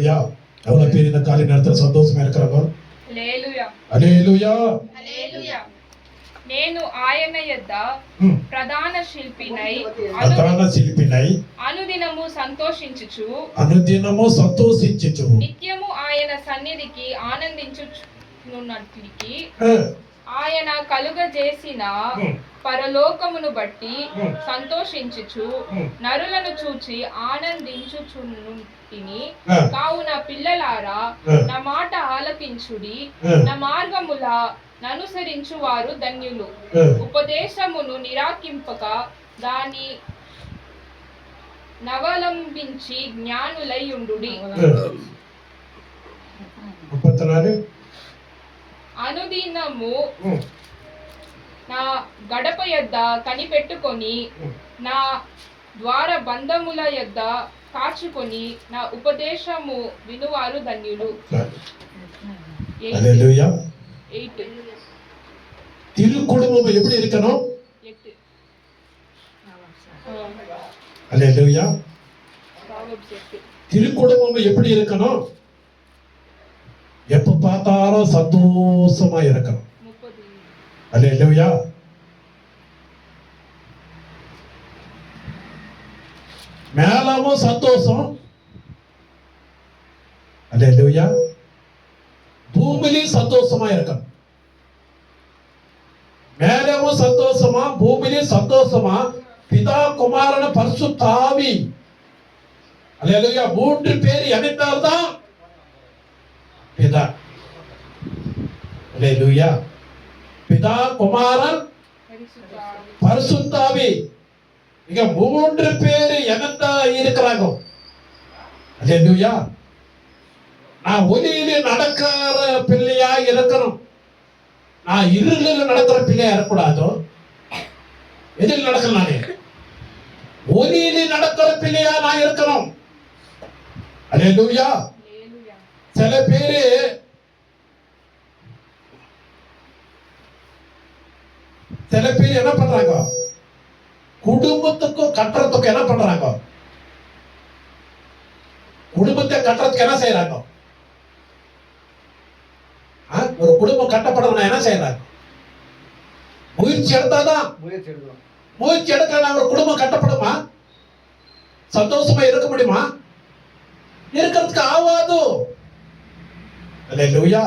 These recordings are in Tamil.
அல்லேலூயா. எவ்வளவு பேர் இந்த காலை நேரத்தில் சந்தோஷமா இருக்கிறாங்க? హల్లెలూయా హల్లెలూయా హల్లెలూయా. నేను ఆయన యొద్ద ప్రధాన శిల్పినై అనుదినము సంతోషించుచు నిత్యము ఆయన సన్నిధికి ఆనందించుచున్నట్లికి ఆయన కలుగజేసిన పరలోకమును బట్టి సంతోషించుచు నరులను చూచి ఆనందించుచున్నుంటిని. కావున పిల్లలారా, నా మాట ఆలకించుడి. నా మార్గముల ననుసరించు వారు ధన్యులు. ఉపదేశమును నిరాకింపక దాని నవలంబించి జ్ఞానులై ఉండుడి. అనుదినము నా గడప యొద్ద కనిపెట్టుకొని నా ద్వార బంధముల యొద్ద కాచుకొని నా ఉపదేశము వినువారు ధన్యులు. திருக்குடும்பம் எப்படி இருக்கணும்? அல்லேலூயா. திருக்குடும்பம் எப்படி இருக்கணும்? எப்ப பார்த்தாலும் சந்தோஷமா இருக்கணும். அல்லேலூயா. மேலவும் சந்தோஷம். அல்லேலூயா. பூமியிலும் சந்தோஷமா இருக்கணும். மேலவும் சந்தோஷமா, பூமியிலும் சந்தோஷமா, பிதா குமாரன பரிசுத்த ஆவி. அல்லேலூயா. மூன்று பேர் இணைந்தால்தான் பிதா. அல்லேலூயா. பிதா குமாரன் பரிசுத்த ஆவி. இங்க மூன்று பேர் இணைந்தா இருக்கிறாங்க. அல்லேலூயா. நான் ஒளியில நடக்கிற பிள்ளையா இருக்கணும். நான் இருளில் நடக்கிற பிள்ளையா இருக்கக்கூடாதோ. எதில் நடக்கலாம்? நானே ஒளியில நடக்கிற பிள்ளையா நான் இருக்கணும். அல்லேலூயா. சில பேரு என்ன பண்றாங்க? குடும்பத்துக்கும் கட்டுறதுக்கும் என்ன பண்றாங்க? குடும்பத்தை கட்டுறதுக்கு என்ன செய்யறாங்க? ஒரு குடும்பம் கட்டப்படணும் என்ன செய்யறாங்க? முயற்சி எடுத்தாதான். முயற்சி எடுக்க ஒரு குடும்பம் கட்டப்படுமா? சந்தோஷமா இருக்க முடியுமா? இருக்கிறதுக்கு ஆவாது. அல்லேலூயா.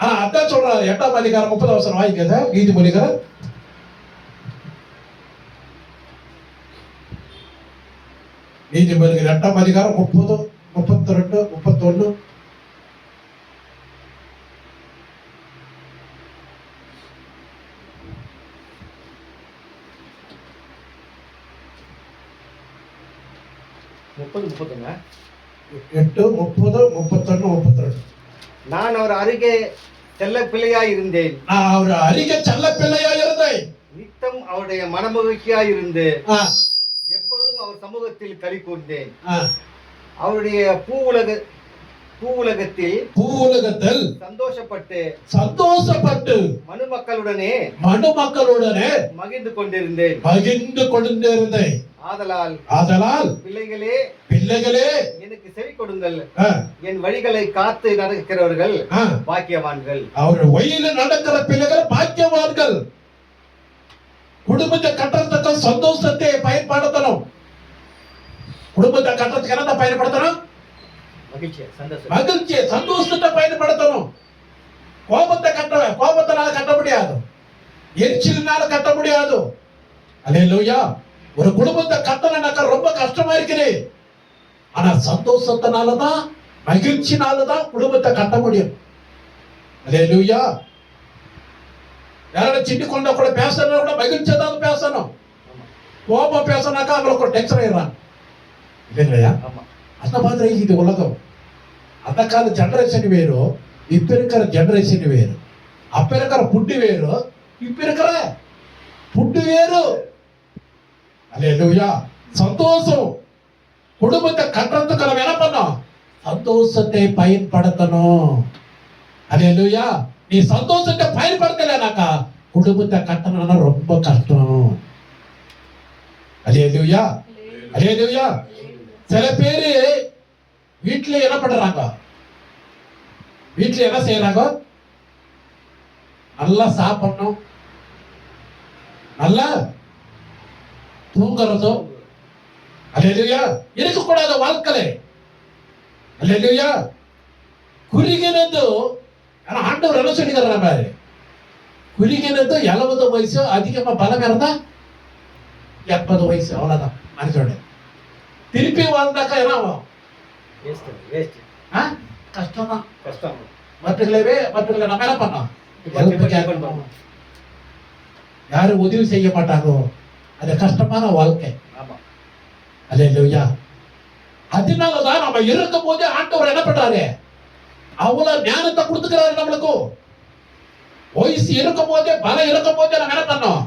அதான் சொல்றாரு 8ஆம் அதிகாரம் 30 வசனம் வாங்கிக்கங்க. நீதிமொழிகள் நீதிமொழிகள் 8ஆம் அதிகாரம் 30, 32, 31. நான் அவர் அருகே செல்ல பிள்ளையாய் இருந்தேன். நித்தம் அவருடைய மனமகிழ்ச்சியாய் இருந்து எப்பொழுதும் அவர் சமூகத்தில் களி கூர்ந்தேன். அவருடைய பூவுலகத்தில் சந்தோஷப்பட்டு மனுமக்களுடனே மகிழ்ந்து கொண்டிருந்தேன். ஆதலால் பிள்ளைகளே எனக்கு செவி கொடுங்கள். என் வழிகளை காத்து நடக்கிறவர்கள் பாக்கியவான்கள். அவர் வழியில நடக்கிற பிள்ளைகள் பாக்கியவான்கள். குடும்பத்தை கட்டுறதுக்கு சந்தோஷத்தை பயன்படுத்தணும். குடும்பத்தை கட்டுறதுக்கு என்ன பயன்படுத்தணும்? மகிழ்ச்சி, சந்தோஷத்தை பயன்படுத்தணும். கோபத்தினால கட்ட முடியாது. எரிச்சலினால கட்ட முடியாது. அல்லேலூயா. ஒரு குடும்பத்தை கட்டணும்னாக்கா ரொம்ப கஷ்டமா இருக்குது. ஆனா சந்தோஷத்தினாலதான், மகிழ்ச்சினாலதான் குடும்பத்தை கட்ட முடியும். அல்லேலூயா. யாராவது சிட்டி கொண்ட கூட பேசணும் கூட மகிழ்ச்சியா தான் பேசணும். கோபம் பேசினாக்கா அவங்களுக்கு டென்ஷன் ஆயிடுறாங்க. இல்லைங்களா? அந்த மாதிரி இது உலகம். அந்த கால ஜெனரேஷன் வேறு, இப்ப இருக்கிற ஜெனரேஷன் வேறு. அப்ப இருக்கிற புட்டு வேறு, இப்ப இருக்கிற புட்டு வேறு. அல்லேலூயா. சந்தோஷம். குடும்பத்தை கட்டுறதுக்கு நம்ம என்ன பண்ணோம்? சந்தோஷத்தை பயன்படுத்தணும். அல்லேலூயா. நீ சந்தோஷத்தை பயன்படுத்தலைனாக்கா குடும்பத்தை கட்டணும்னா ரொம்ப கஷ்டம். அல்லேலூயா. அல்லேலூயா. சில பேரு வீட்டுல என்ன பண்றாங்க? வீட்டுல என்ன செய்யறாங்க? நல்லா சாப்பிடணும், நல்லா தூங்குறதோ அல்லேலூயா இருக்கக்கூடாத வாழ்க்கை. அல்லேலூயா குறுகினது. ஆனா ஆண்டவர் என்ன சொல்லிக்கிறார் பாரு, குறுகினது 70 வயசு, அதிகமா பலம் இருந்தா 80 வயசு, அவ்வளவுதான் மனுஷோட. திருப்பி வாழ்ந்தாக்கா என்ன ஆகும்? கஷ்டம் தான். மற்றவர்களை நம்ம என்ன பண்ணோம்? ஹெல்ப் கேட்கணும். யாரும் உதவி செய்ய மாட்டாங்க. அது கஷ்டமான வாழ்க்கை. அல்லேலூயா. அதனாலதான் நம்ம இருக்கும் போது ஆண்டவர் என்ன பண்றாரு? அவ்வளவு ஞானத்தை கொடுத்துக்கிறாரு நம்மளுக்கு. வயசு இருக்கும் போதே, பலம் இருக்கும் போதே நம்ம என்ன பண்ணோம்?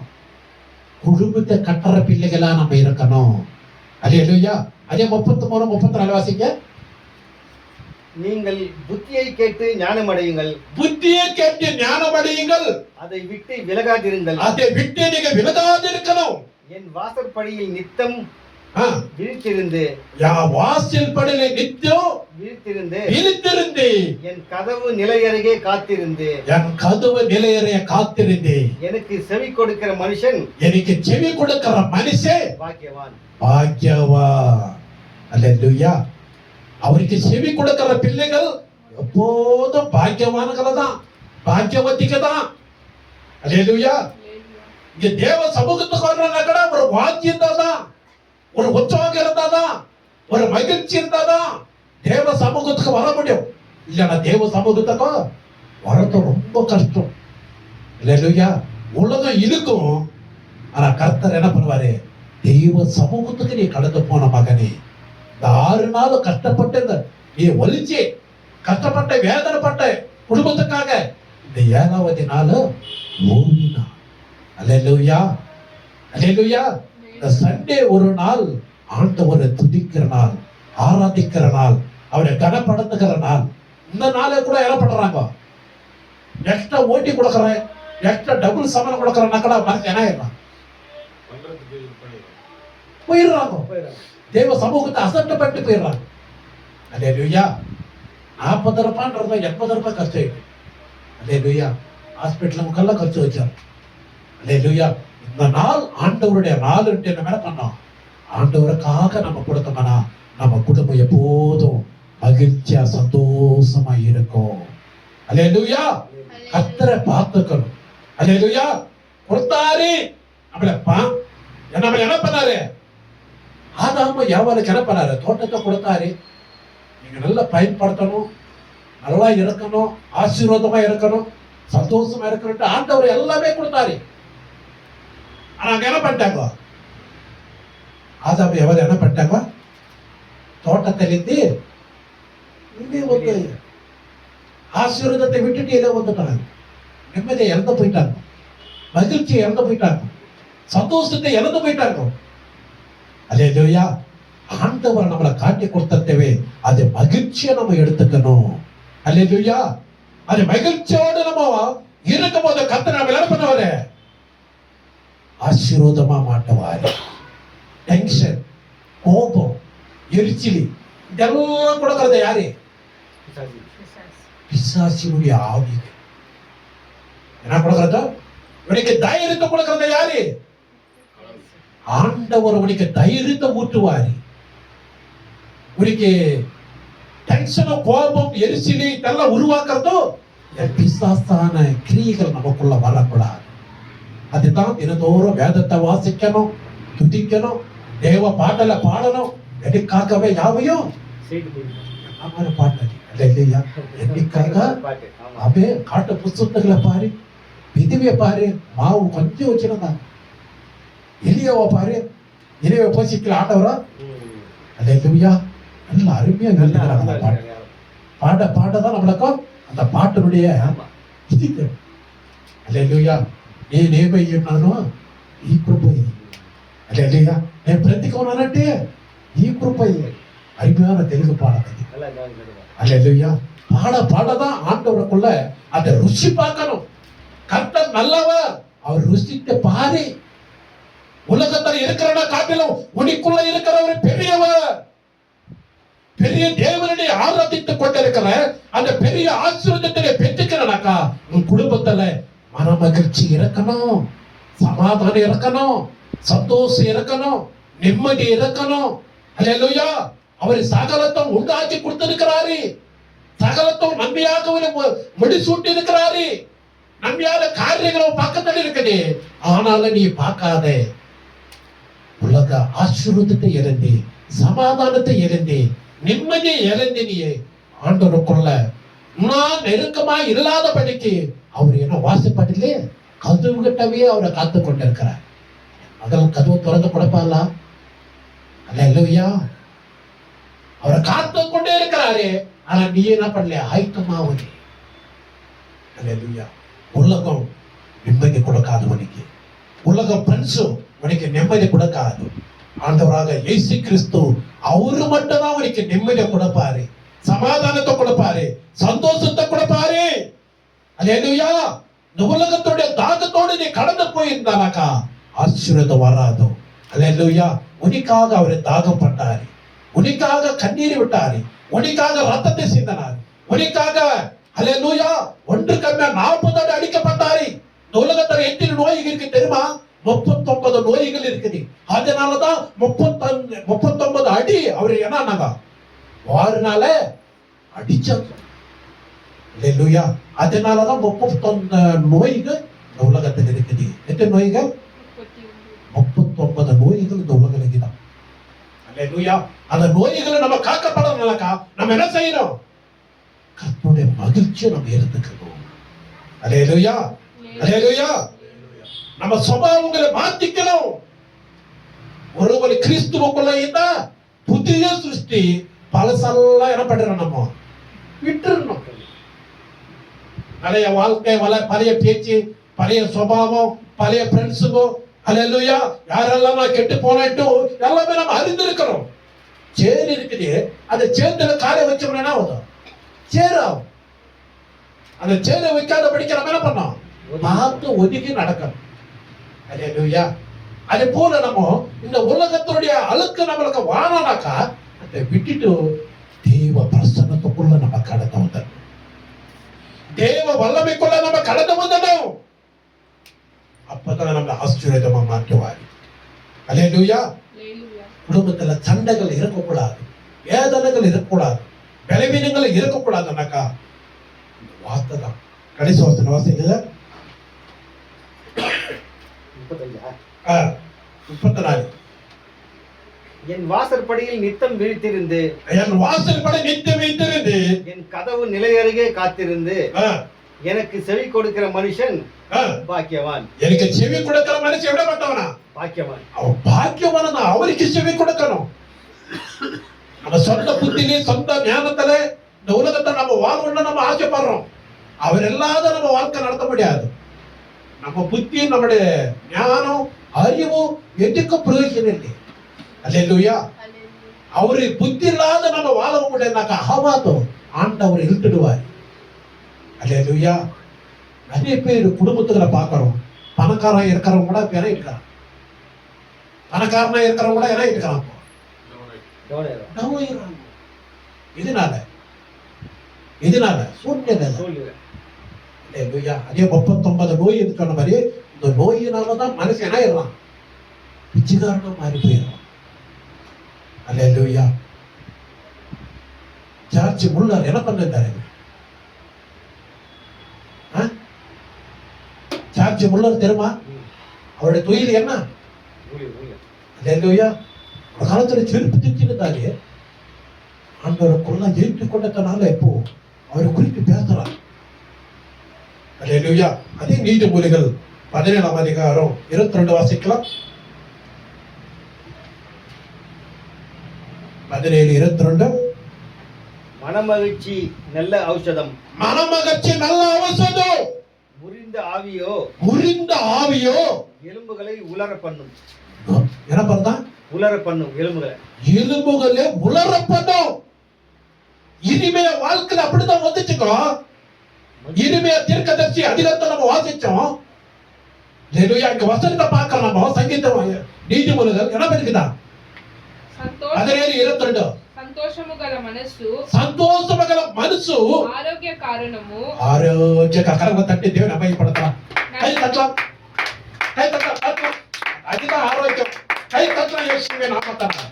குடும்பத்தை கட்டுற பிள்ளைகளா நம்ம இருக்கணும். அல்லேலூயா. அதே 33, 34 வாசிங்க. நீங்கள் புத்தியை கேட்டு ஞானம் அடையுங்கள். புத்தியை கேட்டு ஞானம் அடையுங்கள். அதை விட்டு விலகாதிருங்கள். அதை விட்டு நீங்க விலகாதிருக்கணும். என் வாசற்படியில் நித்தம் விழித்திருந்து, வாசல் படியில நித்தம் விழித்திருந்து, என் கதவு நிலையருகே காத்திருந்து, என் கதவு நிலையறைய காத்திருந்து, எனக்கு செவி கொடுக்கிற மனுஷன், எனக்கு செவி கொடுக்கிற மனுஷன் பாக்கியவான். பாக்கியவான். அல்லேலூயா. அவருக்கு செவி கொடுக்கிற பிள்ளைகள் எப்போதும் பாக்கியவான்களை தான், பாக்கியவதிக்கு தான். அல்லேலூயா. இங்க தேவ சமூகத்துக்கு வர்றாங்க, ஒரு வாக்கியம் தான், ஒரு உற்சாகம் இருந்தாதான், ஒரு மகிழ்ச்சி இருந்தாதான் தேவ சமூகத்துக்கு வர முடியும். இல்லைன்னா தேவ சமூகத்துக்கு வரது ரொம்ப கஷ்டம். இல்லையா? உலகம் இருக்கும். ஆனா கர்த்தர் என்ன பண்ணுவாரு? தெய்வ சமூகத்துக்கு நீ கடந்து போன மகனே, இந்த 6 நாள் கஷ்டப்பட்டு நீ ஒலிச்சு கஷ்டப்பட்ட வேதனைப்பட்ட குடும்பத்துக்காக இந்த 7வது நாள் ஓய்வு. அல்லேலூயா. அல்லேலூயா. இந்த சண்டே ஒரு நாள் ஆண்டவரை துதிக்கிற நாள், ஆராதிக்கிற நாள், அவரை கனப்படுத்துகிற நாள். இந்த நாளே கூட என்ன பண்றாங்க? எக்ஸ்ட்ரா ஓட்டி கொடுக்கறேன், எக்ஸ்ட்ரா டபுள் சம்பளம் கொடுக்கறேன்னா கூட மனசு என்ன ஆயிடலாம், போயிடுறாங்க. தேவ சமூகத்தை அசட்டப்பட்டு போயிடுறாங்க. அல்லேலூயா. 40 ரூபாய்ன்றது 80 ரூபாய் கஷ்டம் இருக்கு. அல்லேலூயா. ஹாஸ்பிட்டல் நமக்கெல்லாம் கஷ்டம் வச்சார். அல்லேலூயா. இந்த நாள் ஆண்டவருடைய நாள் என்ன பண்ணோம்? ஆண்டவருக்காக நம்ம கொடுத்தோம்னா நம்ம குடும்பம் எப்போதும் மகிழ்ச்சியா சந்தோஷமா இருக்கும். அல்லேலூயா. கர்த்தரை பார்த்துக்கணும். அல்லேலூயா. கொடுத்தாரு நம்மள என்ன பண்ணாரு? ஆதாம எவனுக்கு என்ன பண்ணாரு? தோட்டத்தை கொடுத்தாரு. நீங்க நல்லா பயன்படுத்தணும், நல்லா இருக்கணும், ஆசீர்வாதமா இருக்கணும், சந்தோஷமா இருக்கணும். ஆண்டவர் எல்லாமே கொடுத்தாரு. ஆனா அங்க என்ன பண்ணிட்டாங்க? ஆதாம் எவர் என்ன பண்ணிட்டாங்க? தோட்டத்திலிருந்து இங்கே வந்து ஆசீர்வாதத்தை விட்டுட்டு இதை வந்துட்டாங்க. நிம்மதியை இறந்து போயிட்டாங்க, மகிழ்ச்சியை இறந்து போயிட்டாங்க, சந்தோஷத்தை இறந்து போயிட்டாங்க. அல்லேலூயா. ஆண்டவர் நம்மளை காட்டி கொடுத்தவே அது மகிழ்ச்சியை நம்ம எடுத்துக்கணும். அல்லேலூயா. அது மகிழ்ச்சியோடு நம்ம இருக்கும் போது கர்த்தர் நம்ம என்ன பண்ணுவாரு? ஆசீர்வாதமா மாட்டுவாரு. டென்ஷன், கோபம், எரிச்சலி இதெல்லாம் கொடுக்கறது யாரு? பிசாசினுடைய ஆவி. என்ன கொடுக்கறது? உனக்கு தைரியத்தை கொடுக்கறது யாரு? ஆண்டவர் உனக்கு தைரியத்தை ஊட்டுவாரு. உனக்கு டென்ஷனும், கோபம், எரிச்சலி இதெல்லாம் உருவாக்குறதோ பிசாசான கிரியைகள் நமக்குள்ள வரக்கூடாது. அதுதான் தினந்தோறும் வேதத்தை வாசிக்கணும், துதிக்கணும், தேவ பாடலை பாடணும். எதுக்காகவே யாவையும் பாட்டு இல்லையா? எதுக்காக? அவே காட்டு புஸ்தகங்களை பாரு, விதிவிய பாரு, மாவு கொஞ்சம் வச்சிருந்தாங்க. எலியாவை பாரு, எலியாவை போசிக்கல ஆண்டவரா அல்லேலூயா. நல்ல அருமையா எழுதுகிறாங்க அந்த பாட்டு. பாட பாடதான் நம்மளுக்கும் அந்த பாட்டினுடைய இது. அல்லேலூயா. నేనేమయ్యున్నానో ఈ కృప ఇది. அல்லேலூயா. నేను బ్రతికున్నానంటే ఈ కృప ఇది. அருமையான தெலுங்கு பாடம் இது. அல்லேலூயா. பாட பாடதான் ஆண்டவருக்குள்ள அதை ருசி பார்க்கணும். கர்த்தர் நல்லவர், அவர் ருசித்து பாரு. உலகத்தில் இருக்கிறவன காட்டிலும் உனக்குள்ள இருக்கிறவர் பெரியவர். பெரிய தேவனை ஆராதித்துக் கொண்டிருக்கிற அந்த பெரிய ஆசீர்வாதத்தை பெற்றுக்கிறனாக்கா உன் குடும்பத்துல மன மகிழ்ச்சி இருக்கணும், சமாதானம் இருக்கணும், சந்தோஷம் இருக்கணும், நிம்மதி இருக்கணும். அல்லேலூயா. அவர் சகலத்தை உண்டாக்கி கொடுத்திருக்கிறாரு, சகலத்தை நன்மையாக முடிசூட்டி இருக்கிறாரு. நன்மையான காரியங்களும் பக்கத்தில் இருக்குது. ஆனாலும் நீ பார்க்காத உலக ஆசீர்வாதத்தை இழந்து, சமாதானத்தை இழந்து, நிம்மதியை இழந்து நீ ஆண்டவருக்குள்ள நான் நெருக்கமா இல்லாதபடிக்கு அவர் என்ன வாசப்படிலே கதவு கிட்டவே அவரை காத்து கொண்டிருக்கிறார். அதெல்லாம் கதவு திறந்து கொடுப்பாங்களா? அல்லேலூயா. அவரை காத்து கொண்டே இருக்கிறாரு. ஆனா நீ என்ன பண்ணல? ஆயத்தமாவது. அல்லேலூயா. உலகம் நிம்மதி கொடுக்காது உனக்கு, உலக பிரின்ஸும் உனக்கு நிம்மதி கொடுக்காது. ஆண்டவராக இயேசு கிறிஸ்து அவரு மட்டும்தான் உனக்கு நிம்மதியை கொடுப்பாரு, சமாதானத்தை கொடுப்பாரு, சந்தோஷத்தை கொடுப்பாரு. அல்லேலூயா. இந்த உலகத்துடைய தாகத்தோடு நீ கடந்து போயிருந்தானாக்கா ஆசீர்வாதம் வராது. அல்லேலூயா. உனக்காக அவரை தாகம் பட்டாரு, உனக்காக கண்ணீர் விட்டாரு, உனக்காக ரத்தத்தை சிந்தினார், உனக்காக அல்லேலூயா 1 கம்மியா 40 அடி அடிக்கப்பட்டாரு. இந்த உலகத்துல எத்தனை நோய்கள் இருக்கு தெரியுமா? 39 நோய்கள் இருக்குது. அதனாலதான் 39 அடி அவர் என்னன்னாங்க வாருனால அடிச்சாங்க. அல்லேலூயா. அதனாலதான் 39 நோய்கள் இந்த உலகத்தில் இருக்குது. எத்தனை நோய்கள்? 39 நோய்கள் இந்த உலகத்துக்கு தான். அல்லேலூயா. அந்த நோய்களை நம்ம காக்கப்படணும்னாக்கா நம்ம என்ன செய்யணும்? கர்த்தருடைய மகிழ்ச்சியை நம்ம எடுத்துக்கணும். அல்லேலூயா. அல்லேலூயா. நம்ம சுபாவங்களை மாத்திக்கணும். ஒருவர் கிறிஸ்துவுக்குள்ள இருந்தா புதிய சிருஷ்டி. பழசெல்லாம் என்ன பண்றோம்? நம்ம விட்டுறணும். பழைய வாழ்க்கை, பழைய பேச்சு, பழைய சுபாவம், பழைய ஃப்ரெண்ட்ஸுங்கோ அல்லேலூயா யாரெல்லாம் நான் கெட்டு போனேன்ட்டு எல்லாமே நம்ம அறிந்திருக்கிறோம். சேர் இருக்குது, அந்த சேர்த்துல காலை வச்சோம்னா என்ன ஆகும்? சேரும். அந்த சேரை வைக்காத படிக்க நம்ம என்ன பண்ணோம்? பார்த்து ஒதுக்கி நடக்கணும். அல்லேலூயா. அதே போல நம்ம இந்த உலகத்தினுடைய அழுக்கு நம்மளுக்கு வானானாக்கா அதை விட்டுட்டு தேவ பிரசன்னத்துக்குள்ள நம்ம கடந்து வந்துடணும், தேவ வல்லமைக்குள்ள நம்ம கடந்து வந்துடணும். அப்பதான் நம்ம ஆசீர்வாதமா மாற்றுவார். அல்லேலூயா. குடும்பத்துல சண்டைகள் இருக்கக்கூடாது, வேதனைகள் இருக்கக்கூடாது, பலவீனங்கள் இருக்கக்கூடாதுனாக்கா வார்த்தை தான். கடைசி வாசனை வாசிங்க. 34. என் வாசற்படியில் நித்தம் விழித்திருந்து, என் வாசற்படி நித்தம் வைத்திருந்து, என் கதவு நிலை அருகே காத்திருந்து எனக்கு செவி கொடுக்கிற மனுஷன் பாக்கியவான். எனக்கு செவி கொடுக்கிற மனுஷன் எப்படிப்பட்டவனா? பாக்கியவான். அவன் பாக்கியவான தான். அவருக்கு செவி கொடுக்கணும். நம்ம சொந்த புத்திலே சொந்த ஞானத்துல இந்த உலகத்தை நம்ம வாழணும்னு நம்ம ஆசைப்படுறோம். அவர் இல்லாத நம்ம வாழ்க்கை நடத்த முடியாது. நம்ம புத்தி, நம்முடைய ஞானம், அறிவு எதுக்கும் பிரயோஜனம் இல்லை. அல்லேலூயா. அவரு புத்தி இல்லாத நம்ம வாழ முடியாதுனாக்கா ஆவாதம் ஆண்டவர் இழுத்துடுவார். அல்லேலூயா. நிறைய பேர் குடும்பத்துல பார்க்கிறோம், பணக்காரன் இருக்கிறவங்க கூட என்ன இருக்கிறான், பணக்காரனா இருக்கிறவங்க கூட என்ன இருக்கிறான். இதனால சூழ்நிலை. அதே 39 நோய் இருக்கிற மாதிரி இந்த நோயினாலதான் மனுஷன் என்ன ஆயிடுறான்? பிச்சைக்காரனா மாறி போயிடுறான். அல்லேலூயா. ஜார்ஜ் முல்லர் என்ன பண்ணிருந்தாரு? ஜார்ஜ் முல்லர் தெரியுமா? அவருடைய தொழில் என்ன? அல்லேலூயா. ஒரு காலத்துல செருப்பு திச்சிருந்தாரு. ஆண்டவருக்குள்ள ஜெயித்து கொண்டதுனால இப்போ அவரை குறித்து பேசுறார். அல்லேலூயா. அதே நீதிமொழிகள் 17ஆம் அதிகாரம் 22 வாசிக்கலாம். 17:22. மனமகிழ்ச்சி நல்ல ஔஷதம், மனமகிழ்ச்சி நல்ல ஔஷதம், முறிந்த ஆவியோ எலும்புகளை உலர பண்ணும். என்ன பண்ணா? உலர பண்ணும். எலும்புகளே உலர பண்ணும். இனிமே வாழ்க்கையில அப்படிதான் வந்துச்சுக்கோ. இனிமே தீர்க்கதரிசி அதிகாரத்தை நம்ம வாசிச்சோம். இங்க வசனத்தை பார்க்கலாம். நம்ம சங்கீத நீதிமொழிகள் என்ன இருக்குதா? 17:22 సంతోషము గల మనస్సు సంతోషము గల మనసు ఆరోగ్య కారణము ఆరోగ్యకరంగా తట్టి దేవుని అభయపడతా కై తట్ల அதுதான் ஆரோக்கியம் கை தட்டலாம் இயேசுவே நாமத்தால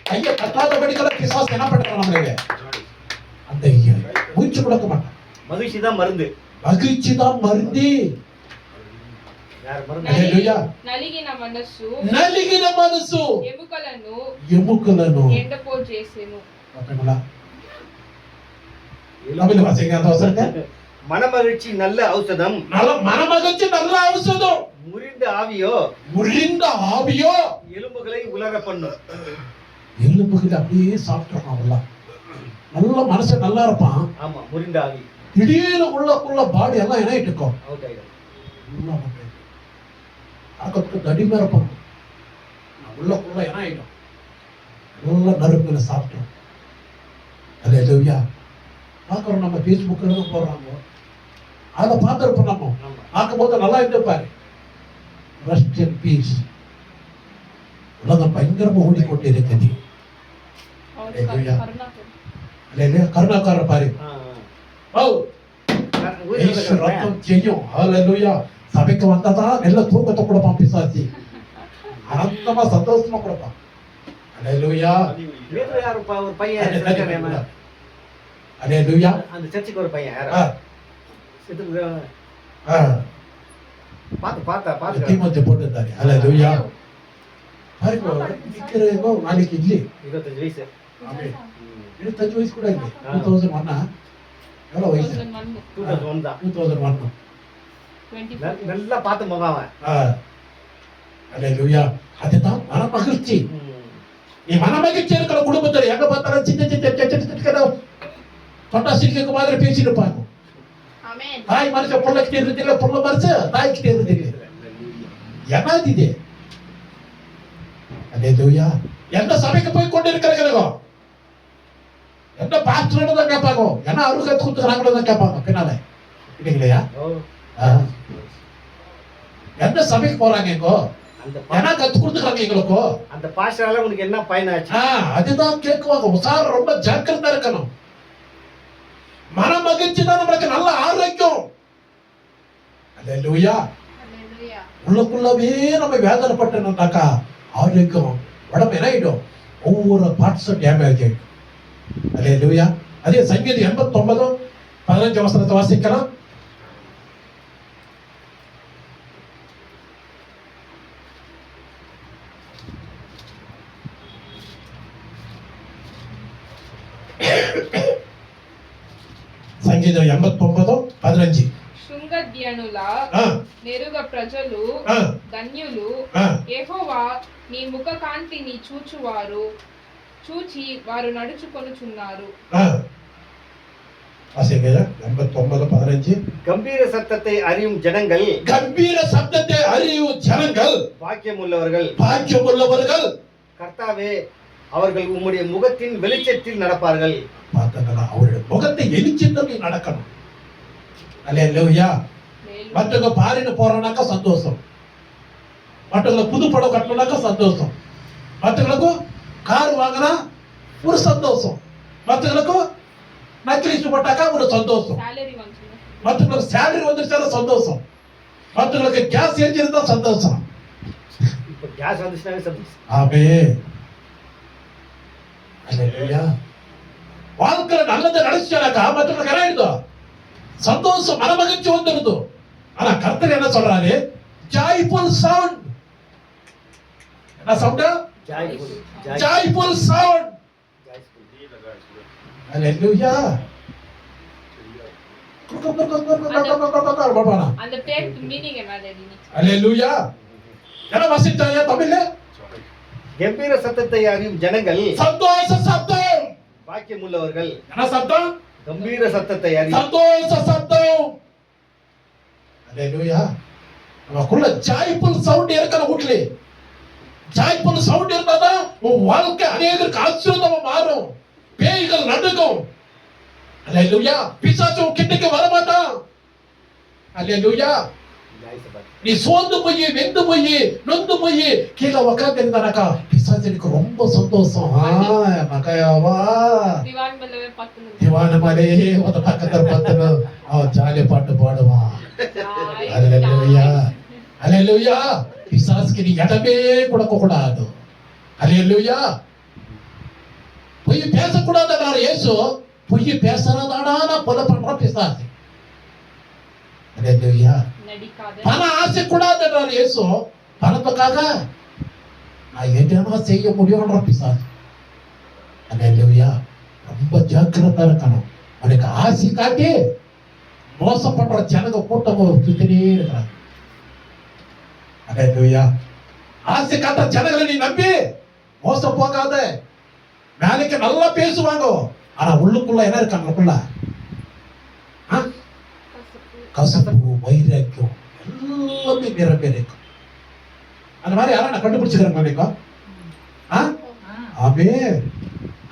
கையை தட்டாதபடிக்கல பிசாசு என்ன பண்றான் நம்மளே அந்த மூச்சு கொடுக்க மாட்டான் மகிழ்ச்சி தான் மருந்து. மகிழ்ச்சி தான் மருந்து. யார் மருந்து? హల్లెలూయా. నలిగిన మనసు ఎముకలను ఎండపోటు చేసెను. தமிழ் வாசிங்க அந்த வசனத்தை. மனமகிழ்ச்சி நல்ல ஔஷதம். மனமகிழ்ச்சி நல்ல ஔஷதம். முறிந்த ஆவியோ எலும்புகளை உலர பண்ணும். எலும்புகளை அப்படியே சாப்பிட்டுறான். நல்ல மனசு நல்லா இருப்பான். ஆமா, முறிந்த ஆவி திடீர்னு உள்ளக்குள்ள பாடி எல்லாம் என்ன இருக்கும், அவுட் ஆயிடும். தடிமா இருப்பான். உள்ளக்குள்ள என்ன ஆயிடும், நல்ல நறுப்புல சாப்பிட்டோம். அல்லேலூயா. பார்க்குறோம், நம்ம ஃபேஸ்புக்கில் போடுறாங்க, அதை பார்த்துருப்போம். நம்ம பார்க்கும்போது நல்லா இருப்பாரு. Rest in peace. உலகம் பயங்கரமா ஓடிக்கொண்டு இருக்குது. கருணாக்கார பாரு ரத்தம் செய்யும். ஹல்லேலூயா. சபைக்கு வந்தாதான் நல்ல தூக்கத்தை கொடுப்பான் பிசாசி. ஆனந்தமா சந்தோஷமா கொடுப்பான். ஹல்லேலூயா. ஒரு பையன் ஹல்லேலூயா. அந்த சர்ச்சுக்கு ஒரு பையன் பாத்து தீமத்தை போட்டுட்டாரு. ஹல்லேலூயா. பாருங்க, நிக்கிறவங்க நாளைக்கு இல்லை. 25 வயசு. 25 வயசு கூட இல்லை. 2001 எவ்வளவு வயசு? 2001 தான். 2001 நல்லா பார்த்து முகம். ஹல்லேலூயா. அதுதான் மன மகிழ்ச்சி. நீ மன மகிழ்ச்சி இருக்கிற குடும்பத்துல எங்க பார்த்தாலும் சின்ன சின்ன தொண்டா சிரிக்க மாதிரி பேசிட்டு இருப்பாங்க. தாய் மனுஷ பொண்ணுக்கு தெரிஞ்சதில்லை, பொண்ணு மனுஷ தாய்க்கு தெரிஞ்சதில்லை. என்னது இது? ஹல்லேலூயா. எந்த சபைக்கு போய் கொண்டு இருக்கிறீங்களோ, எந்த பாஸ்டர் தான் கேட்பாங்க, என்ன அருள் கத்து கொடுத்துக்கிறாங்களோ தான் கேட்பாங்க பின்னால, இல்லைங்களையா? எந்த சபைக்கு போறாங்க எங்கோ, என்ன கத்து கொடுத்துக்கிறாங்க எங்களுக்கோ, அந்த பாஸ்டரால உனக்கு என்ன பயனாச்சு? அதுதான் கேட்குவாங்க. உசார் ரொம்ப ஜாக்கிரதா இருக்கணும். மன மகிழ்ச்சி தான் நம்மளுக்கு நல்ல ஆரோக்கியம். ஹல்லேலூயா. உள்ளுக்குள்ளவே நம்ம வேதனைப்பட்டோம்னாக்கா ஆரோக்கியம் உடம்பு என்ன ஆயிடும், ஒவ்வொரு பார்ட்ஸும் டேமேஜ் ஆயிடும். ஹல்லேலூயா. அதே சங்கீதம் 89 15 வசனத்தை வாசிக்கலாம். సంగీతం 89:15. శృంగద్యనుల నెరుగ ప్రజలు ధన్యులు, యెహోవా నీ ముఖ కాంతిని చూచి వారు నడుచుకొనుచున్నారు. வாசிங்க 89:15. கம்பீர சத்தத்தை அறியும் ஜனங்கள், கம்பீர சத்தத்தை அறியும் ஜனங்கள் பாக்கியமுள்ளவர்கள். கர்த்தாவே, அவர்கள் உம்முடைய முகத்தின் வெளிச்சத்தில் நடப்பார்கள். பார்த்தங்களா, அவருடைய முகத்தை வெளிச்சத்தில் நடக்கணும். அல்லேலூயா. மற்றவங்க பாரின்னு போறானாக்கா சந்தோஷம், மற்றவங்க புது படம் கட்டணும்னாக்கா சந்தோஷம், மற்றவங்களுக்கு கார் வாங்கினா ஒரு சந்தோஷம், மற்றவங்களுக்கு நக்கிலீஸ் போட்டாக்கா ஒரு சந்தோஷம், மற்றவங்களுக்கு சேலரி வந்துருச்சா சந்தோஷம், மற்றவங்களுக்கு கேஸ் எரிஞ்சிருந்தா சந்தோஷம். இப்ப கேஸ் வந்துச்சுனாவே சந்தோஷம். ஆமென். அல்லேலூயா. வாழ்க்கையில நல்லதை நினைச்சாக்கா மற்றவங்களுக்கு என்ன ஆயிடுதோ, சந்தோஷம், மனமகிழ்ச்சி வந்துடுது. ஆனா கர்த்தர் என்ன சொல்றாரு? Joyful sound. என்ன சவுண்ட்? Joyful sound. அல்லேலூயா. அந்த டேக் மீனிங் என்னது? அல்லேலூயா. என்ன வாசிச்சாயா தமிழ்ல? கம்பீர சத்தத்தை அறியும் ஜனங்கள், சந்தோஷ சத்தம். பாக்கியமுள்ளவர்கள். என்ன சத்தம்? கம்பீர சத்தத்தை அறியும் சந்தோஷ சத்தம். அல்லேலூயா. நமக்குள்ள ஜாய்ஃபுல் சவுண்ட் இருக்கணும். வீட்ல ஜாய்ஃபுல் சவுண்ட் இருந்தாதான் உன் வாழ்க்கை அநேகருக்கு ஆசீர்வாதமா மாறும். பேய்கள் நடுங்கும். அல்லேலூயா. பிசாசு கிட்டக்கு வர மாட்டான். அல்லேலூயா. நீ சோர்ந்து போய் வெந்து போய் நொந்து போய் கீழே உட்கார்ந்து இருந்தானாக்கா பிசாசு பிசாசனுக்கு ரொம்ப சந்தோஷம். மகையாவா திவான் மேலவே பத்துனது. திவான மலையே ஒரு பக்கத்துல பத்துன்னு அவன் ஜாலிய பாட்டு பாடுவான். அல்லேலூயா, அல்லேலூயா. பிசாசுக்கு நீ இடமே கொடுக்க கூடாது. அல்லேலூயா. பொய் பேசக்கூடாதுன்றார் இயேசு. பொய் பேசுறதானா கொலை பண்ற பிசாசு. அல்லேலூயா. நடிக்காத. பணம் ஆசை கூடாதுன்றார் இயேசு. பணத்துக்காக நான் என்ன செய்ய முடியும்ன்ற பிசாசு. அல்லேலூயா. ரொம்ப ஜாக்கிரதா இருக்கணும். உனக்கு ஆசை காட்டி மோசம் பண்ற ஜனங்க கூட்டம் சுத்தினே இருக்கிறாங்க. அல்லேலூயா. ஆசை காட்டுற ஜனங்களை நீ நம்பி மோசம் போகாத. நாளைக்கு நல்லா பேசுவாங்க, ஆனா உள்ளுக்குள்ள என்ன இருக்காங்களுக்குள்ள கசப்பு, வைராக்கியம் எல்லாமே நிரம்பி இருக்கும். அந்த மாதிரி யாரும் நான் கண்டுபிடிச்சிக்கிறேன் நினைக்கும். ஆமே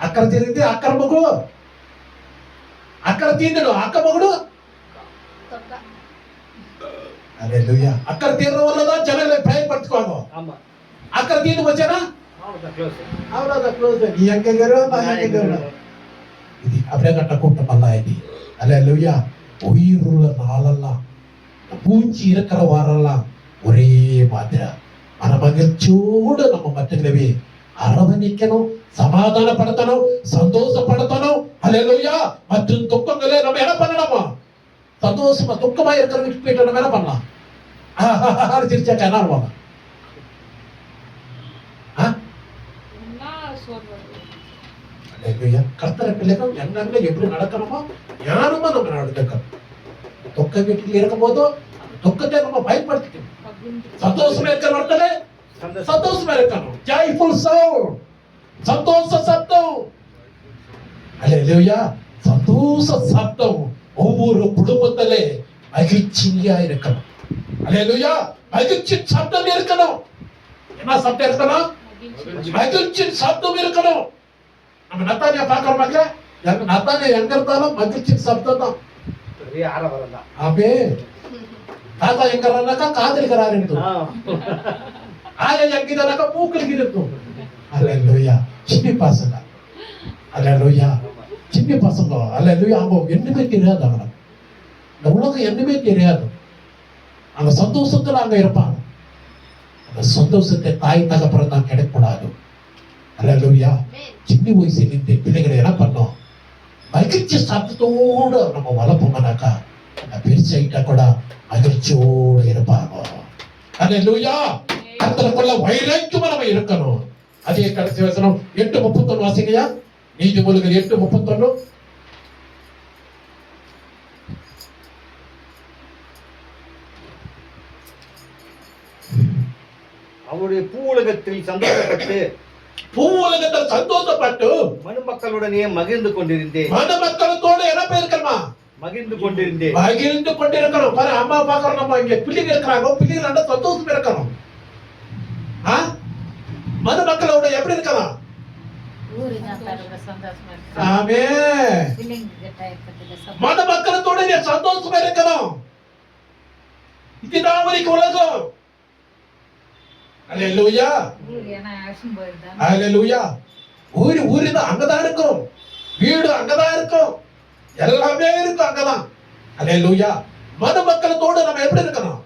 అక్కడ తిరిగితే అక్కడ మగు అక్కడ తీందడు అక్క మగుడు. హల్లెలూయా. అక్కడ తీరడం వల్ల జనాలు భయపడుతుకోను. అక్కడ తీందు వచ్చానా అవునా క్లోజ్ ఈ అంకెగారు నా అంకెగారు ఇది அப்படியே கட்ட கூட்டம் அல்ல இது. ஹல்லேலூயா. உயிருள்ள நாளெல்லாம் பூஞ்சி இருக்கிற வாரெல்லாம் ஒரே மாதிரி మన மகிழ்ச்சியோடு நம்ம மற்றவங்களவே அரவணைக்கணும், சமாதானப்படுத்தணும், சந்தோஷப்படுத்தணும். ஹல்லேலூயா. மற்றும் துக்கங்களே நம்ம என்ன பண்ணணுமா? சந்தோஷமா துக்கமா இருக்கிறவங்க போயிட்டு நம்ம என்ன பண்ணலாம்? சிரிச்சாக்கா என்ன பண்ணுவாங்க? ஹல்லேலூயா. கர்த்தர் பிள்ளைகள் எண்ணங்களை எப்படி நடக்கணுமோ ஞானமா நம்ம நடந்துக்கணும். துக்க வீட்டில் இருக்கும் போதும் துக்கத்தை நம்ம பயன்படுத்திக்கணும். சந்தோஷமா இருக்கிற இடத்துல சந்தோஷமா இருக்கணும். ஜாய்ஃபுல் சவுண்ட், சந்தோஷ சத்தம். ஹல்லேலூயா. சந்தோஷ சத்தம் ஒவ்வொரு குடும்பத்திலே மகிழ்ச்சியா இருக்கணும். ஹல்லேலூயா. மகிழ்ச்சி சத்தம் இருக்கணும். என்ன சத்தம் இருக்கணும்? மகிழ்ச்சி சத்தம் இருக்கணும். நம்ம நத்தானியா பார்க்கிறோம் மக்களே. நத்தானியா எங்க இருந்தாலும் மகிழ்ச்சி சத்தம் தான். ஆமே. தாத்தா எங்க இருந்தாக்கா காதலிக்கிறாரு இருக்கும். ஆயா எங்கிதானாக்கா மூக்கலுக்கு இருக்கும். அல்லேலூயா. சின்ன பசங்க. அல்லேலூயா. சின்ன பசங்க. அல்லேலூயா. அவங்க என்னமே தெரியாது. அவங்க இந்த உலகம் என்னமே தெரியாது. அவங்க சந்தோஷத்துல அங்க இருப்பாங்க. அந்த சந்தோஷத்தை தாய் தகப்பறம் தான் கிடைக்கூடாது. அல்லேலூயா. சின்ன வயசுல இந்த பிள்ளைகளை என்ன பண்ணோம்? மகிழ்ச்சி சத்தத்தோடு நம்ம வளர்ப்போம்னாக்கா பெருசாயிட்டா கூட மகிழ்ச்சியோடு இருப்பாங்க. அல்லேலூயா. கர்த்தருக்குள்ள வைராக்கியமா நம்ம இருக்கணும். அதே கடைசி வசனம் 8:31 வாசிங்கயா. நீதிமொழிகள் 8:31. அவருடைய பூவுலகத்தில் சந்தோஷப்பட்டு மனுமக்களுடனே மகிழ்ந்து கொண்டிருந்தேன். மனுமக்களத்தோடு என்ன பேருக்கணுமா? மகிழ்ந்து கொண்டிருந்தேன். மகிழ்ந்து கொண்டிருக்கணும். பாரு, அம்மா பாக்குறோம், நம்ம இங்க பிள்ளைங்க இருக்கிறாங்க, பிள்ளைங்க சந்தோஷம் இருக்கணும். மனுமக்களோட எப்படி இருக்கலாம்? ஆமே. மனுமக்களத்தோட நீ சந்தோஷமா இருக்கணும். இதுதான் அவருக்கு உலகம். அல்லேலூயா. அல்லேலூயா. ஊரு தான் அங்கதான் இருக்கும், வீடு அங்கதான் இருக்கும், எல்லாமே இருக்கும் அங்கதான். அல்லேலூயா. மனுமக்களத்தோடு நம்ம எப்படி இருக்கணும்?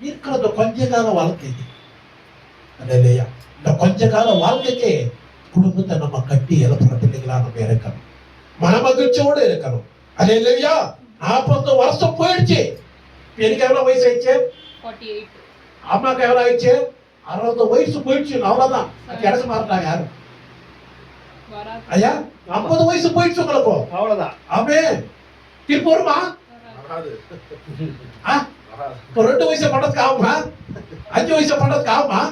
இருக்கிறது கொஞ்ச கால வாழ்க்கை. அல்லேலூயா. இந்த கொஞ்ச கால வாழ்க்கைக்கு குடும்பத்தை நம்ம கட்டி எழுப்புற பிள்ளைகளா நம்ம இருக்கணும். மனமகிழ்ச்சியோடு இருக்கணும். அல்லேலூயா. 40 வருஷம் போயிடுச்சு. எனக்கு எவ்வளவு வயசு ஆயிடுச்சு? 48. அம்மாக்கு எவ்வளவு ஆயிடுச்சு? 60 வயசு போயிடுச்சு. அவ்வளவுதான். கிடைக்க மாட்டாங்க யாரும். ஐயா 50 வயசு போயிடுச்சு உங்களுக்கு. அவ்வளவுதான். ஆமே. திருப்பி வருமா? 2 வயசு பண்றதுக்கு ஆகுமா? 5 வயசு பண்றதுக்கு ஆகுமா?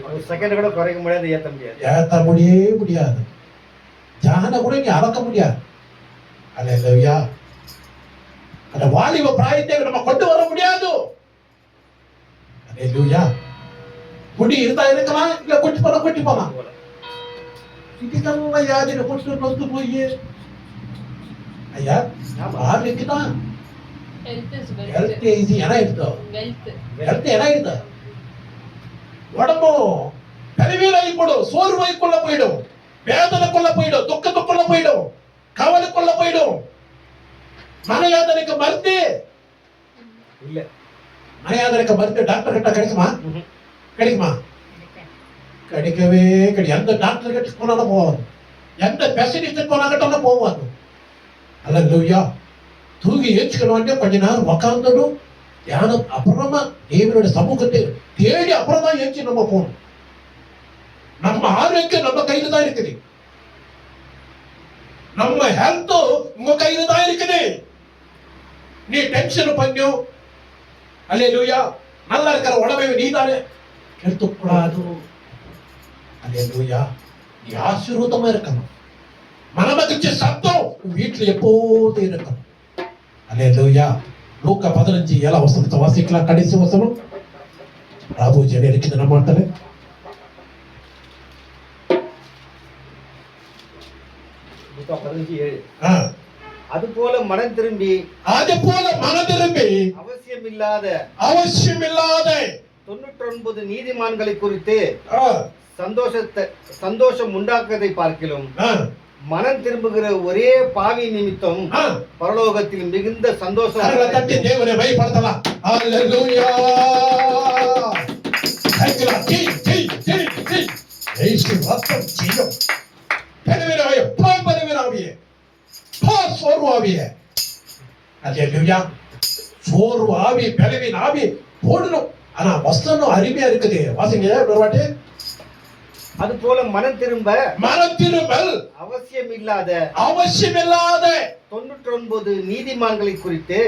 ஒரு செகண்ட் கூட குறைக்க முடியாது, ஏத்த முடியாது. ஏத்த முடியாது. ஜான கூட நீ அளக்க முடியாது. அல்லேலூயா. அந்த வாலிப பிராயத்தை நம்ம கொண்டு வர முடியாது. அல்லேலூயா. குடி இருந்தா இருக்கலாம், இல்ல கொட்டி போலாம். இதுக்கெல்லாம் யாரு கொண்டு நொந்து போய் ஐயா ஆளுக்குதான் ஹெல்த் ஏனாயிடுதோ? ஹெல்த் ஏனாயிடுதோ? உடம்பும் பலவீனாகி போயிடும், சோர்வாய்க்குள்ள போயிடும், வேதனைக்குள்ள போயிடும், துக்கத்துக்குள்ள போயிடும், கவலைக்குள்ள போயிடும். மனவேதனைக்கு மருந்து இல்ல. மனவேதனைக்கு மருந்து டாக்டர் கிட்ட கிடைக்குமா? கிடைக்குமா? கிடைக்கவே கிடையாது. எந்த டாக்டர் கிட்ட போனாலும் போவாது, எந்த ஸ்பெஷலிஸ்ட் போனாக்கிட்டாலும் போவாது. அல்லேலூயா. தூங்கி ஏச்சுக்கணும், கொஞ்ச நேரம் உக்காந்துடும் தியானம், அப்புறமா தேவனுடைய சமூகத்தை தேடி அப்புறம் தான் ஏச்சு நம்ம போகணும். நம்ம ஆரோக்கியம் நம்ம கையில தான் இருக்குது, நம்ம ஹெல்த் உங்க கையில தான் இருக்குது. நீ டென்ஷன் பண்ணியும் அல்லேலூயா நல்லா இருக்கிற உடம்பை நீ தானே எடுத்துக்கூடாது. அல்லேலூயா. நீ ஆசீர்வாதமா இருக்கணும். மனமகிழ்ச்சி சத்தம் வீட்டுல எப்போதும் இருக்கணும். அல்லேலூயா. லூக்கா 15:7 வசனத்தை வாசிக்கலாம். கடைசி வசனம் ராபு ஜெனி இருக்குது நம்ம இடத்துல. அதுபோல மனம் திரும்பி அவசியமில்லாத 99 நீதிமான்களை குறித்து சந்தோஷம் உண்டாக்குவதை பார்க்கிலும் மனம் திரும்புகிற ஒரே பாவி நிமித்தம் பரலோகத்தில் மிகுந்த சந்தோஷம். தட்டி தேவனை பயன்படுத்தலாம். அல்லேலூயா. சோர்வு ஆவி, பலவீன ஆவி போடணும். ஆனா வசனம் அருமையா இருக்குது, வாசிங்க ஒரு வாட்டி. அது போல மனம் திரும்பல் அவசியமில்லாத 99 நீதிமான்களை குறித்து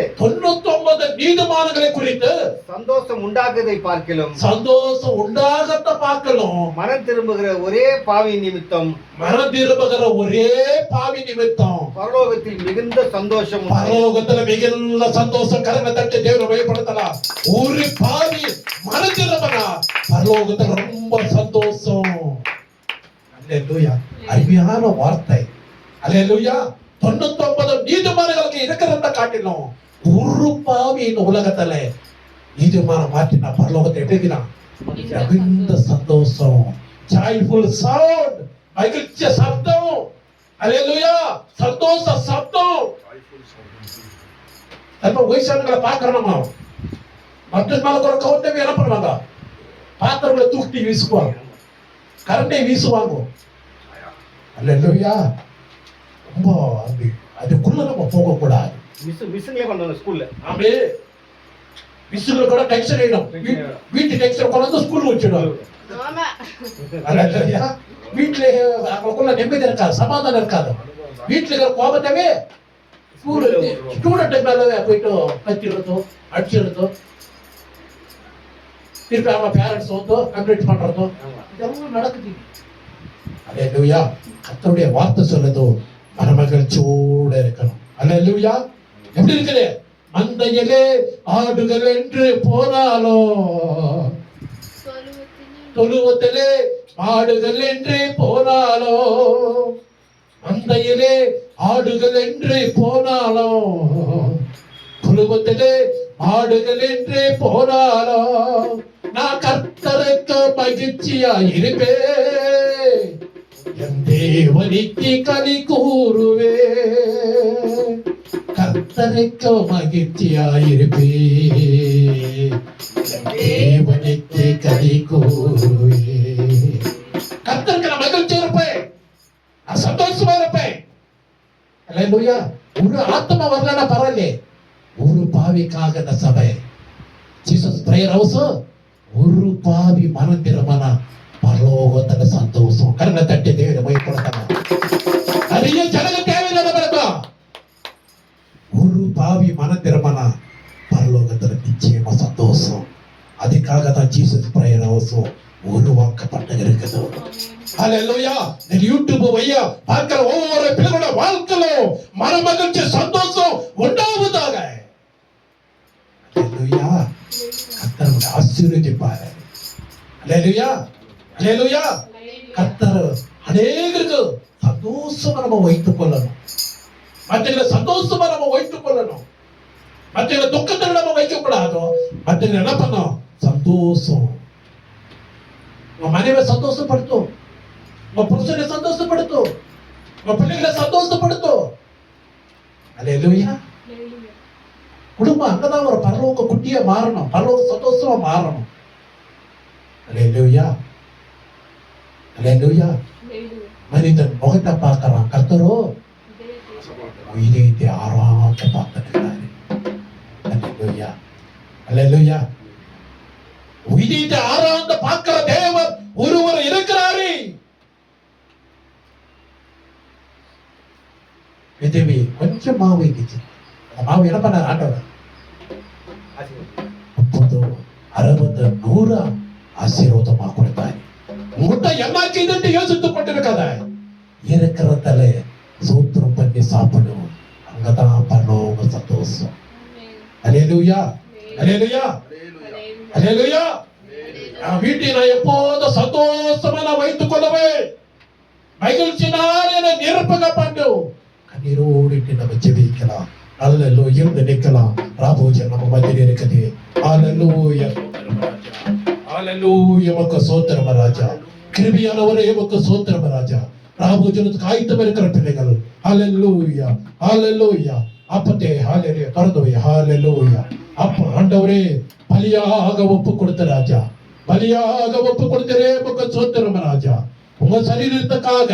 சந்தோஷம் உண்டாக்குவதை பார்க்கலாம். சந்தோஷம் உண்டாகத்தை பார்க்கலாம். மனம் திரும்புகிற ஒரே பாவி நிமித்தம் பரலோகத்தில் மிகுந்த சந்தோஷம். பரலோகத்துல மிகுந்த சந்தோஷம். கரங்களை தட்டி தேவனை பயன்படுத்தலாம். ஒரு பாவி மனம் திரும்பினா பரலோகத்துல ரொம்ப சந்தோஷம். அல்லேலூயா. அருமையான வார்த்தை. அல்லேலூயா. 99 நீதிமான்களுக்கு இருக்கிறத காட்டிலும் ஒரு பாவி இந்த உலகத்துல நீதிமான மாற்றினா பரலோகத்தை எப்படினா மிகுந்த சந்தோஷம். ஜாய்ஃபுல் சவுண்ட், மகிழ்ச்சி சப்தம். அல்லேலூயா. சந்தோஷ சப்தம். நம்ம வயசானங்களை பார்க்கறோமா, மற்ற மேல ஒரு கவுண்டவே என்ன பண்ணுவாங்க, பாத்திரங்களை தூக்கி வீசுவாங்க, கரண்டை வீசுவாங்க. அல்லேலூயா. ரொம்ப அதுக்குள்ள நம்ம போகக்கூடாது. மிஸ்ஸுங்களே பண்ணுவாங்க ஸ்கூல்ல. ஆமே. மிஸ்ஸுங்க கூட டென்ஷன் ஆயிடும். வீட்டு டென்ஷன் கொண்டு ஸ்கூல்ல வச்சிடுவாங்க. ஆமா. அல்லேலூயா. வீட்டுல அவங்களுக்குள்ள நிம்மதி இருக்காது, சமாதானம் இருக்காது. வீட்டுல இருக்கிற கோபத்தவே ஸ்டூடெண்ட் மேல போயிட்டு கத்திடுறதோ அடிச்சிடுறதோ, திருப்பி அவங்க பேரண்ட்ஸ் வந்து கம்ப்ளைண்ட் பண்றதோ இதெல்லாம் நடக்குது. அல்லேலூயா. கர்த்தருடைய வார்த்தை சொல்லுதோ மனமகிழ்ச்சியோட இருக்கணும். அல்லேலூயா. எப்படி இருக்குது? மந்தையிலே ஆடுகள் என்று போனாலோ, தொழுவத்திலே ஆடுகள் என்று போனாலோ, மந்தையிலே ஆடுகள் என்று போனாலோ, தொழுவத்திலே ஆடுகள் என்று போனாலோ, நான் கர்த்தருக்கு மகிழ்ச்சியா இருப்பேன், என் தேவனுக்கு களி கூறுவே, கர்த்தருக்கு மகிழ்ச்சியா இருப்பேன், என் தேவனுக்கு களி கூறுவே. கர்த்தருக்கு நான் மகிழ்ச்சி இருப்பேன், நான் சந்தோஷமா இருப்பேன். அல்லேலூயா. ஒரு ஆத்மா வரலன்னா பரவாயில்ல, ஒரு பாவிக்காக இந்த சபை ஜீசஸ் பிரேயர் ஹவுஸ் ஒரு பாவி மனம் திரும்பினா பரலோகத்துல சந்தோஷம். கருணை தட்டி தேவனை பயன்படுத்தணும். நிறைய ஜனங்க தேவையில்லாத பிறக்கும். ஒரு பாவி மனம் திரும்பினா பரலோகத்துல நிச்சயமா சந்தோஷம். அதுக்காக தான் ஜீசஸ் பிரேயர் ஹவுஸ் உருவாக்கப்பட்டு இருக்குது. அல்லேலூயா. இந்த யூடியூப் வையா பார்க்கிற ஒவ்வொரு பிள்ளைகளோட வாழ்க்கையிலும் மனமகிழ்ச்சி சந்தோஷம் உண்டாவதாக. அல்லேலூயா. கர்த்தர் ஆசீர்வதிப்பார். அல்லேலூயா. அல்லேலூயா. கர்த்தர் அநேகருக்கு சந்தோஷமா நம்ம வைத்துக் கொள்ளணும். மற்றவங்களை சந்தோஷமா நம்ம வைத்துக் கொள்ளணும். மற்றவங்களை துக்கத்தில் நம்ம வைக்க கூடாது. மற்றவங்களை என்ன பண்ணணும்? சந்தோஷம். உங்க மனைவியை சந்தோஷப்படுத்தும், உங்க புருஷனை சந்தோஷப்படுத்தும், உங்க பிள்ளைகளை சந்தோஷப்படுத்தும். அல்லேலூயா. Hallelujah. குடும்பம் அங்கதான் ஒரு பரலோக குட்டியா மாறணும், பரலோக சந்தோஷமா மாறணும். அல்லேலூயா. அல்லேலூயா. Hallelujah. மனிதன் முகத்தை பார்க்கறான், கர்த்தரோ இதயத்தை ஆராய்ச்சி பார்க்கிறாரு. அல்லேலூயா. அல்லேலூயா. இதயத்தை ஆராய்ந்து பார்க்கிற தேவன் ஒருவர் இருக்கிறாரே. விதவி கொஞ்சம் மாவு வைக்கிச்சு, அந்த மாவு என்ன பண்ணார் ஆண்டவர்? 30, 60, 100 ஆசீர்வாதமா கொடுத்தாரு. உங்கள்கிட்ட என்ன செய்துட்டு யோசித்துக் கொண்டிருக்காத, இருக்கிறதால சூத்திரம் பண்ணி சாப்பிடும், அங்கதான் பரலோக சந்தோஷம். அல்லேலூயா. அல்லேலூயா. அல்லேலூயா. நான் வீட்டை நான் எப்போதும் சந்தோஷமா நான் வைத்துக் கொள்ளுவேன், மகிழ்ச்சினால் என்னை நிரப்பக பண்ணும். கண்ணீரோடு நம்ம ஜெபிக்கலாம். அல்லேலூயா. இருந்து நிக்கலாம். ராபோஜன் நம்ம மத்தியில் இருக்குது. அல்லேலூயா. அல்லேலூயா. உமக்கு ஸ்தோத்திரம் ராஜா. கிருபையானவரே உமக்கு ஸ்தோத்திரம் ராஜா. ராபோஜனத்துக்கு ஆயத்தம் இருக்கிற பிள்ளைகள், அல்லேலூயா. அல்லேலூயா. அப்பத்தே ஹalleluya கர்த்தவே ஹalleluya. அப்ப ஆண்டவரே பலியாக ஒப்பு கொடுத்த ராஜா, பலியாக ஒப்பு கொடுத்தரே உமக்கு ஸ்தோத்திரம் ராஜா. உங்க சரீரத்துக்காக,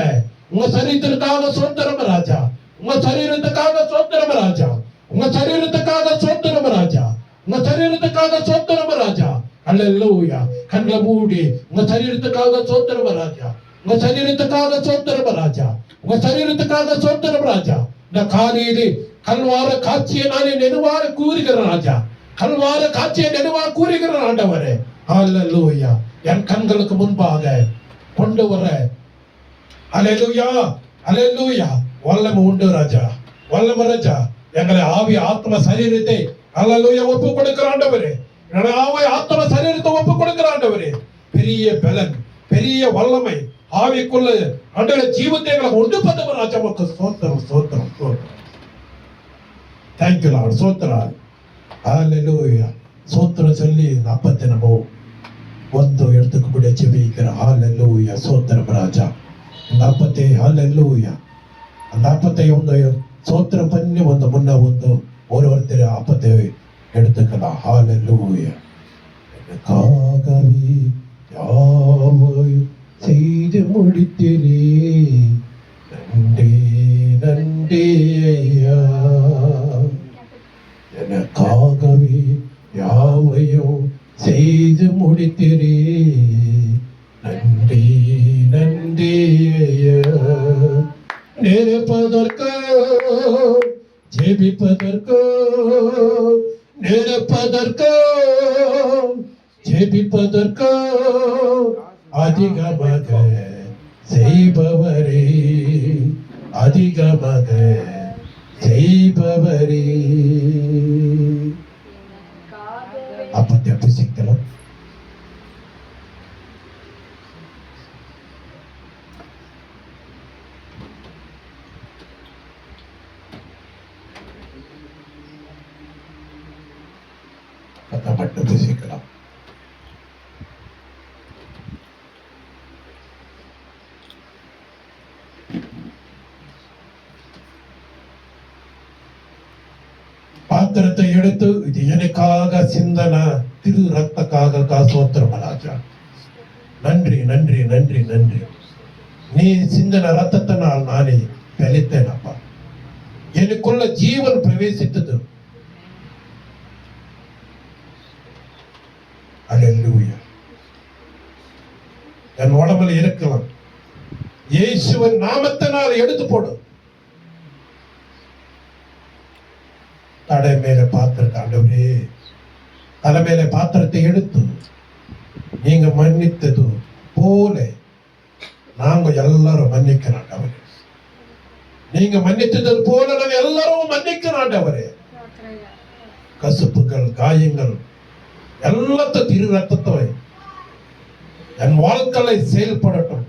உங்க சரீரத்துக்காக ஸ்தோத்திரம் ராஜா. உங்க சரீரத்துக்காக ஸ்தோத்திரம் ராஜா. உங்க சரீரத்துக்காக ஸ்தோத்திரம் ராஜா. உங்க சரீரத்துக்காக ஸ்தோத்திரம் ராஜா. அல்லேலூயா. கண்ணை மூடி உங்க சரீரத்துக்காக ஸ்தோத்திரம் ராஜா. உங்க சரீரத்துக்காக ஸ்தோத்திரம் ராஜா. உங்க சரீரத்துக்காக ஸ்தோத்திரம் ராஜா. இந்த காலையிலே கல்வார காட்சியை நானே நெடுவார கூறுகிற ராஜா, கல்வார காட்சியை நெடுவார கூறுகிற ஆண்டவரே. அல்லேலூயா. என் கண்களுக்கு முன்பாக கொண்டு வர அல்லேலூயா. அல்லேலூயா. வல்லமை உண்டு ராஜா, வல்லமை ராஜா. எங்களை ஆவி ஆத்ம சரீரத்தை அல்லேலூயா ஒப்பு கொடுக்கிற ஆண்டவரே. எங்களை ஆவி ஆத்ம சரீரத்தை ஒப்பு கொடுக்கிற ஆண்டவரே. பெரிய பலன், பெரிய வல்லமை ஆவிக்குள்ள ஆண்டவரே ஜீவத்தை எங்களுக்கு உண்டு பண்ணவர் ராஜா. உமக்கு ஸ்தோத்திரம், ஸ்தோத்திரம், ஸ்தோத்திரம். Thank you Lord. ஸ்தோத்திரம். ஹalleluya. ஸ்தோத்திரம் சொல்லி இந்த அப்பத்தை நம்ம ಒಂದು எடுத்துக்கு கூட ஜெபிக்கிற. ஹalleluya. ஸ்தோத்திரம் ராஜா. இந்த அப்பத்தை ஹalleluya. அந்த அப்பத்தை ಒಂದು ஸ்தோத்திரம் பண்ணி ಒಂದು முன்ன ಒಂದು ஒருவர்த்தர் அப்பத்தை எடுத்துக்கலாம். ஹalleluya. எனக்காகவே யாவையும் செய்து முடித்தீரே, நன்றி நன்றி ஐயா. எனக்காகவே யாவையும் செய்து முடித்தீரே, நன்றி நன்றி ஐயா. நினைப்பதற்கோ ஜெபிப்பதற்கோ, நினைப்பதற்கோ ஜெபிப்பதற்கோ அதிகமாக செய்பவரே, அதிகமாக செய்பவரே. அப்பத்தை அபிஷேகிக்கலாம். அப்பத்தை மட்டும் அபிஷேகிக்கலாம். பாத்திரத்தை எடுத்து இது எனக்காக சிந்தன திரு ரத்தக்காக ஸ்தோத்திரம் ராஜா. நன்றி நன்றி நன்றி நன்றி. நீ சிந்தன ரத்தத்தினால் நானே பெலித்தேன் அப்பா. எனக்குள்ள ஜீவன் பிரவேசித்தது. அல்லேலூயா. என் உடம்புல இருக்கலாம். இயேசுவின் நாமத்தினால் எடுத்து போடு. தடை மேல பாத்திரத்தை ஆண்டவரே, தலை மேல பாத்திரத்தை எடுத்து நீங்க மன்னித்தது போல நாங்க எல்லாரும் மன்னிக்கிறோம் ஆண்டவரே. நீங்க மன்னித்தது போல நாங்க எல்லாரும் மன்னிக்கிறோம் ஆண்டவரே. கசுப்புகள், காயங்கள் எல்லாத்த திரு ரத்தத்தை என் வாழ்க்கையை செயல்படட்டும்.